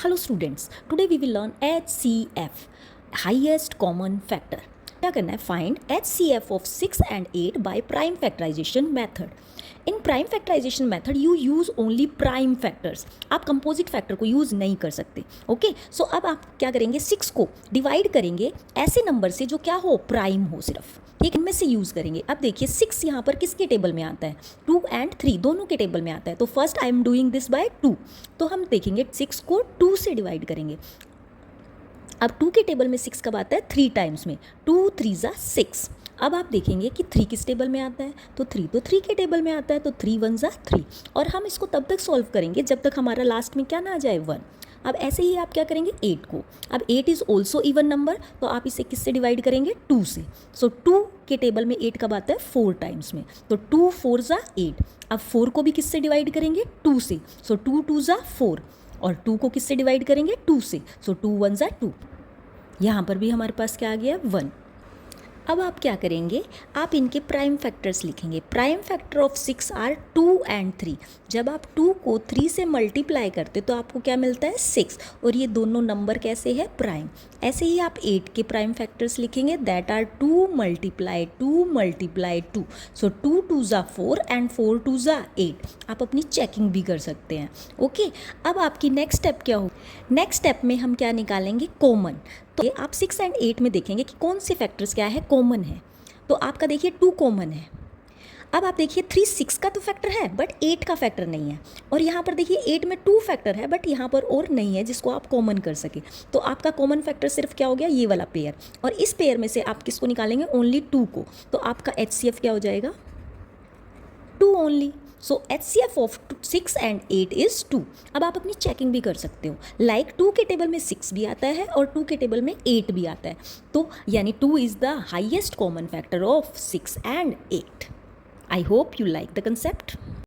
Hello students, today we will learn HCF, highest common factor. क्या करना है? Find HCF of 6 and 8 by prime factorization method. In prime factorization method you use only prime factors. आप composite factor को use नहीं कर सकते. Okay? So अब आप क्या करेंगे? 6 को divide करेंगे ऐसे नंबर से जो क्या हो? प्राइम हो सिर्फ. ठीक, इनमें से यूज़ करेंगे. अब देखिए 6 यहाँ पर किसके टेबल में आता है? 2 and 3 दोनों के टेबल में आता है. तो first I am doing this by 2. तो हम देखेंगे 6 को 2 से डिवाइड करेंगे. अब 2 के टेबल में 6 कब आता है? 3 टाइम्स में. 2 3 ज़ा 6. अब आप देखेंगे कि 3 किस टेबल में आता है? तो 3 तो 3 के टेबल में आता है. तो 3 1 ज़ा 3. और हम इसको तब तक सॉल्व करेंगे जब तक हमारा लास्ट में क्या ना आ जाए? 1. अब ऐसे ही आप क्या करेंगे? 8 को. अब 8 इज़ ऑल्सो इवन नंबर, तो आप इसे किससे डिवाइड करेंगे? 2 से. सो 2 के टेबल में 8 कब आता है? 4 टाइम्स में. तो 2 4 ज़ा 8. अब 4 को भी किससे डिवाइड करेंगे? 2 से. सो 2 2 ज़ा 4. और 2 को किससे डिवाइड करेंगे? 2 से. सो 2 1 ज़ा 2. यहाँ पर भी हमारे पास क्या आ गया? 1. अब आप क्या करेंगे? आप इनके प्राइम फैक्टर्स लिखेंगे. Prime factor of 6 are 2 and 3. जब आप 2 को 3 से मल्टीप्लाई करते तो आपको क्या मिलता है? 6. और ये दोनों नंबर कैसे है? प्राइम. ऐसे ही आप 8 के प्राइम फैक्टर्स लिखेंगे. That are 2 multiply 2 multiply 2. So 2 2 ज़ा 4 एंड 4 2 ज़ा 8. आप अपनी चेकिंग भी कर सकते हैं. ओके. अब आपकी नेक्स्ट स्टेप क्या हो? नेक्स्ट स्टेप में हम क्या निकालेंगे? कॉमन. तो आप 6 एंड 8 में देखेंगे कि कौन से फैक्टर्स क्या है? कॉमन है. तो आपका देखिए 2 कॉमन है. अब आप देखिए 3 6 का तो फैक्टर है बट 8 का फैक्टर नहीं है. और यहाँ पर देखिए 8 में 2 फैक्टर है बट यहाँ पर और नहीं है जिसको आप कॉमन कर सके. तो आपका कॉमन फैक्टर सिर्फ क्या हो गया? ये वाला पेयर. और इस पेयर में से आप किसको निकालेंगे? ओनली 2 को. तो आपका HCF क्या हो जाएगा? 2 only. So HCF of 6 and 8 is 2. अब आप अपनी चेकिंग भी कर सकते हो. लाइक 2 के टेबल में 6 भी आता है और 2 के टेबल में 8 भी आता है. तो यानी 2 is the highest common factor of 6 and 8. I hope you like the concept.